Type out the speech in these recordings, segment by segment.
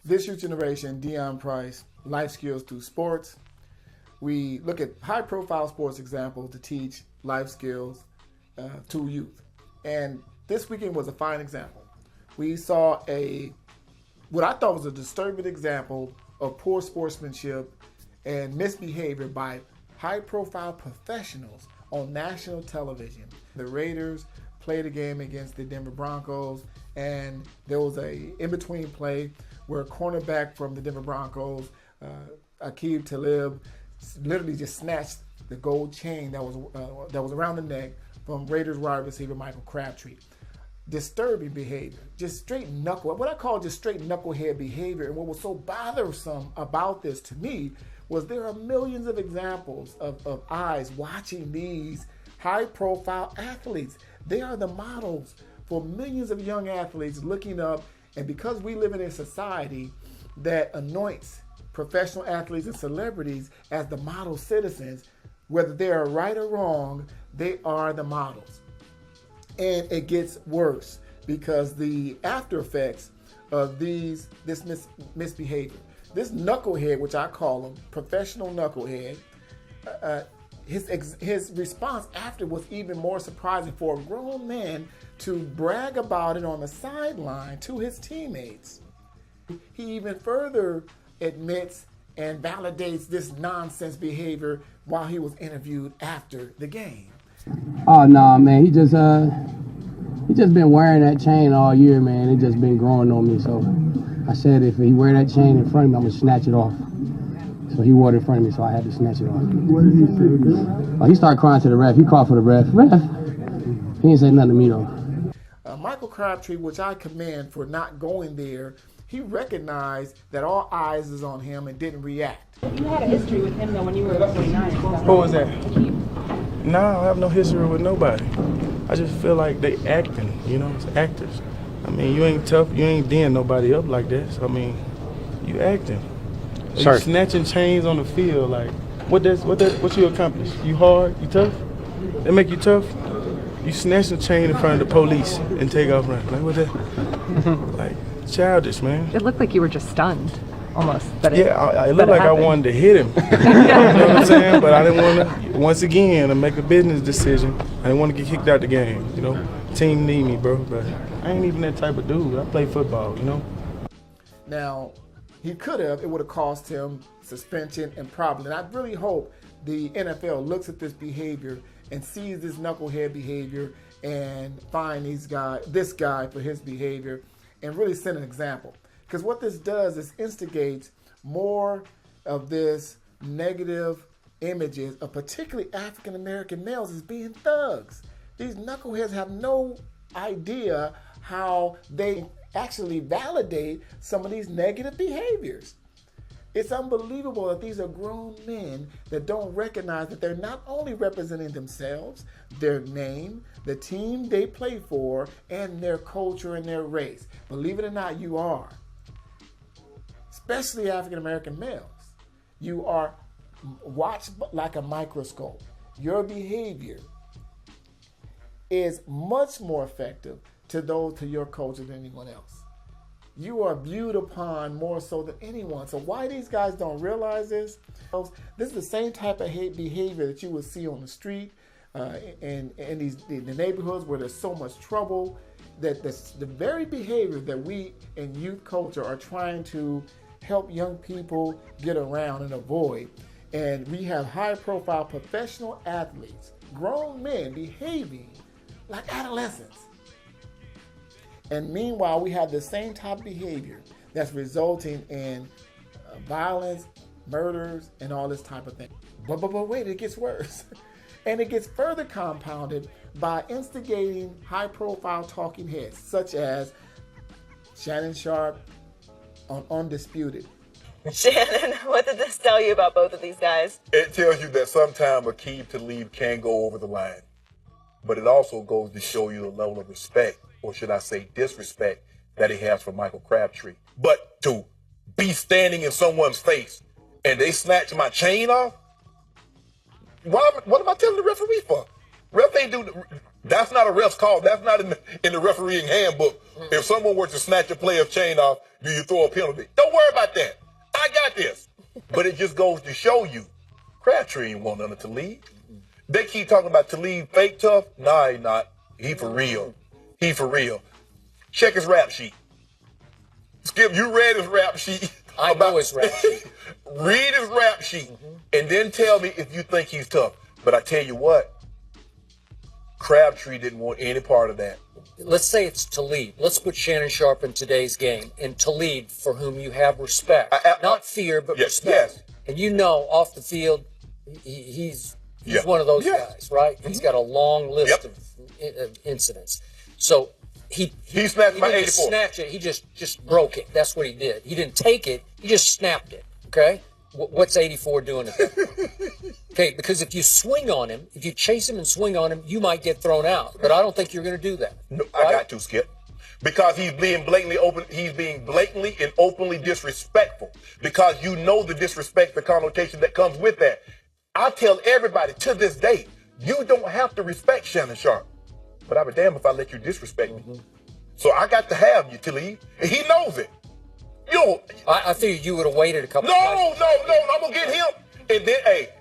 This youth generation, Deon Price, life skills through sports. We look at high-profile sports examples to teach life skills to youth. And this weekend was a fine example. We saw what I thought was a disturbing example of poor sportsmanship and misbehavior by high-profile professionals on national television. The Raiders played a game against the Denver Broncos, and there was a in-between play where a cornerback from the Denver Broncos, Aqib Talib, literally just snatched the gold chain that was around the neck from Raiders wide receiver Michael Crabtree. Disturbing behavior, just straight what I call just straight knucklehead behavior. And what was so bothersome about this to me was there are millions of examples of eyes watching these high-profile athletes. They are the models for millions of young athletes looking up. And because we live in a society that anoints professional athletes and celebrities as the model citizens, whether they are right or wrong, they are the models. And it gets worse because the after effects of this misbehavior, this knucklehead, which I call him, professional knucklehead, his response after was even more surprising for a grown man to brag about it on the sideline to his teammates. He even further admits and validates this nonsense behavior while he was interviewed after the game. Oh no, man, he just been wearing that chain all year, man. It just been growing on me. So I said if he wear that chain in front of me, I'm gonna snatch it off. So he wore it in front of me, so I had to snatch it off. What did he say? Oh, he started crying to the ref. He called for the ref. He didn't say nothing to me though. Michael Crabtree, which I commend for not going there, he recognized that all eyes is on him and didn't react. You had a history with him though when you were 49. Who was that? No, I have no history with nobody. I just feel like they acting, it's actors. I mean, you ain't tough, you ain't Deon nobody up like that. So, I mean, you acting. You snatching chains on the field, like, what you accomplish? You hard, you tough? They make you tough? You snatch the chain in front of the police and take off running. Like, what that? Like, childish, man. It looked like you were just stunned, almost. But it looked like I wanted to hit him. You know what I'm saying? But I didn't want to, once again, to make a business decision. I didn't want to get kicked out the game, Team need me, bro. But I ain't even that type of dude. I play football, Now, it would have cost him suspension and probably. And I really hope the NFL looks at this behavior and sees this knucklehead behavior and find this guy for his behavior and really set an example. Because what this does is instigates more of this negative images of particularly African American males as being thugs. These knuckleheads have no idea how they actually validate some of these negative behaviors. It's unbelievable that these are grown men that don't recognize that they're not only representing themselves, their name, the team they play for, and their culture and their race. Believe it or not, you are. Especially African American males. You are watched like a microscope. Your behavior is much more effective to your culture than anyone else. You are viewed upon more so than anyone. So why these guys don't realize this? This is the same type of hate behavior that you would see on the street in the neighborhoods where there's so much trouble. That the very behavior that we in youth culture are trying to help young people get around and avoid. And we have high-profile professional athletes, grown men behaving like adolescents. And meanwhile, we have the same type of behavior that's resulting in violence, murders, and all this type of thing. But wait, it gets worse. And it gets further compounded by instigating high-profile talking heads, such as Shannon Sharp on Undisputed. Shannon, what did this tell you about both of these guys? It tells you that sometimes Aqib Talib can go over the line. But it also goes to show you the level of respect, or should I say disrespect, that he has for Michael Crabtree. But to be standing in someone's face and they snatch my chain off, what am I telling the referee for? Ref ain't do That's not a ref's call. That's not in the refereeing handbook. If someone were to snatch a player's chain off, do you throw a penalty? Don't worry about that. I got this. But it just goes to show you, Crabtree ain't want none of Talib. They keep talking about Talib fake tough. Nah, he not. He for real. He for real. Check his rap sheet. Skip, you read his rap sheet. I know his rap sheet. Read his rap sheet and then tell me if you think he's tough. But I tell you what, Crabtree didn't want any part of that. Let's say it's Talib. Let's put Shannon Sharp in today's game. And Talib, for whom you have respect. Not fear, but respect. Yes. And you know, off the field, he's one of those guys, right? He's got a long list of incidents. So he snapped my didn't 84. Snatch it. He just broke it. That's what he did. He didn't take it. He just snapped it. Okay? What's 84 doing at that point? Okay, because if you swing on him, if you chase him and swing on him, you might get thrown out. But I don't think you're going to do that. No, right? I got to, Skip. Because he's being blatantly and openly disrespectful. Because you know the disrespect, the connotation that comes with that. I tell everybody to this day, you don't have to respect Shannon Sharp. But I'll be damned if I let you disrespect me. So I got to have you, Talib. And he knows it. I figured you would have waited a couple No, times. I'm going to get him.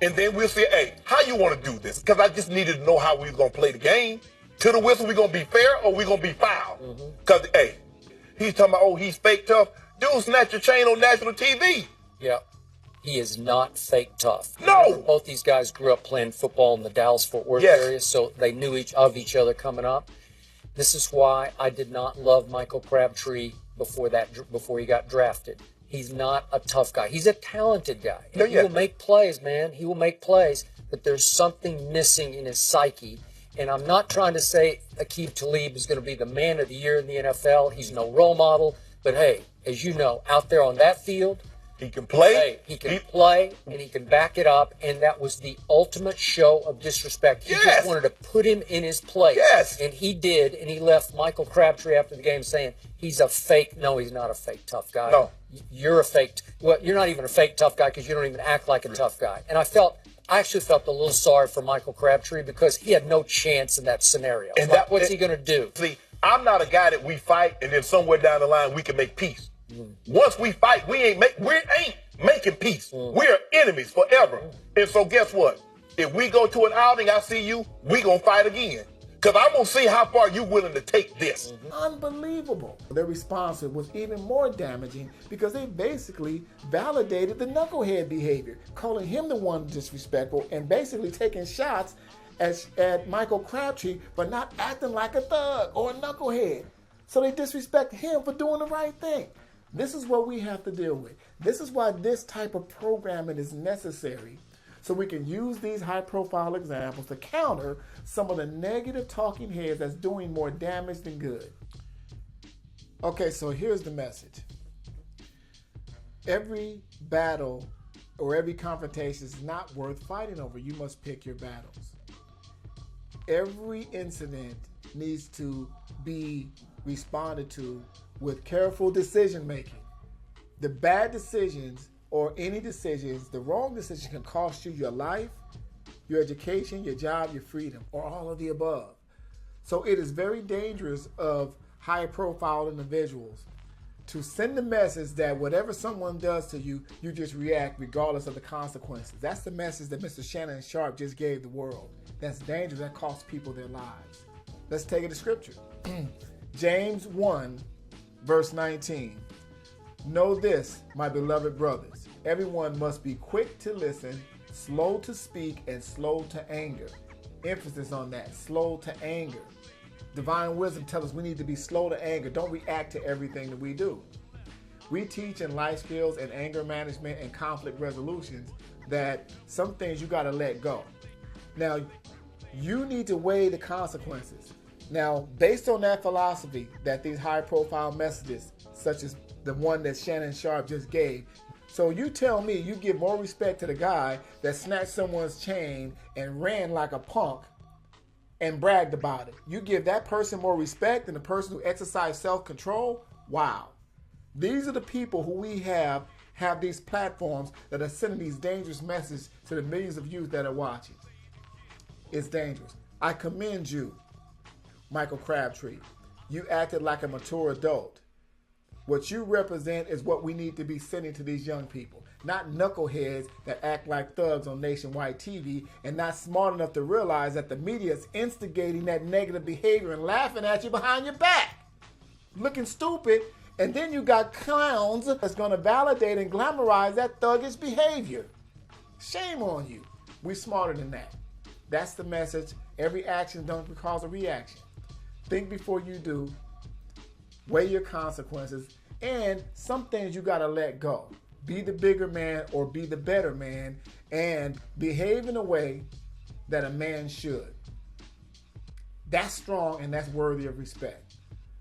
And then we'll see, how you want to do this? Because I just needed to know how we was going to play the game. To the whistle, we going to be fair or we going to be foul? Because, he's talking about, he's fake tough. Dude, snatch your chain on national TV. Yeah. He is not fake tough. No. Both these guys grew up playing football in the Dallas-Fort Worth area, so they knew each other coming up. This is why I did not love Michael Crabtree before he got drafted. He's not a tough guy. He's a talented guy. He will make plays, man. He will make plays, but there's something missing in his psyche. And I'm not trying to say Aqib Talib is going to be the man of the year in the NFL. He's no role model. But, hey, as you know, out there on that field, he can play. Hey, he can play, and he can back it up. And that was the ultimate show of disrespect. He just wanted to put him in his place. Yes. And he did. And he left Michael Crabtree after the game saying he's a fake. No, he's not a fake tough guy. No. You're a fake. Well, you're not even a fake tough guy because you don't even act like a tough guy. And I actually felt a little sorry for Michael Crabtree because he had no chance in that scenario. And what's he going to do? See, I'm not a guy that we fight and then somewhere down the line we can make peace. Once we fight, we ain't making peace. We're enemies forever. And so guess what? If we go to an outing, I see you, we gonna fight again. Because I'm gonna see how far you willing to take this. Unbelievable. Their response was even more damaging because they basically validated the knucklehead behavior, calling him the one disrespectful and basically taking shots at Michael Crabtree for not acting like a thug or a knucklehead. So they disrespect him for doing the right thing. This is what we have to deal with. This is why this type of programming is necessary, so we can use these high-profile examples to counter some of the negative talking heads that's doing more damage than good. Okay, so here's the message. Every battle or every confrontation is not worth fighting over. You must pick your battles. Every incident needs to be responded to with careful decision making. The bad decisions or any decisions, the wrong decision can cost you your life, your education, your job, your freedom, or all of the above. So it is very dangerous of high profile individuals to send the message that whatever someone does to you, you just react regardless of the consequences. That's the message that Mr. Shannon Sharp just gave the world. That's dangerous. That costs people their lives. Let's take it to scripture. James 1, verse 19. Know this, my beloved brothers. Everyone must be quick to listen, slow to speak, and slow to anger. Emphasis on that, slow to anger. Divine wisdom tells us we need to be slow to anger. Don't react to everything that we do. We teach in life skills and anger management and conflict resolutions that some things you got to let go. Now, you need to weigh the consequences. Now, based on that philosophy that these high-profile messages, such as the one that Shannon Sharp just gave, so you tell me you give more respect to the guy that snatched someone's chain and ran like a punk and bragged about it. You give that person more respect than the person who exercised self-control? Wow. These are the people who we have these platforms that are sending these dangerous messages to the millions of youth that are watching. It's dangerous. I commend you Michael Crabtree. You acted like a mature adult. What you represent is what we need to be sending to these young people. Not knuckleheads that act like thugs on nationwide TV and not smart enough to realize that the media is instigating that negative behavior and laughing at you behind your back. Looking stupid, and then you got clowns that's going to validate and glamorize that thuggish behavior. Shame on you. We smarter than that. That's the message. Every action don't cause a reaction. Think before you do. Weigh your consequences. And some things you got to let go. Be the bigger man or be the better man and behave in a way that a man should. That's strong and that's worthy of respect.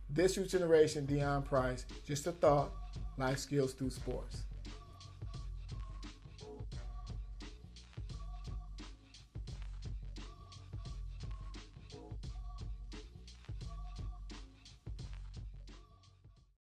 This youth generation, Deon Price, just a thought, life skills through sports.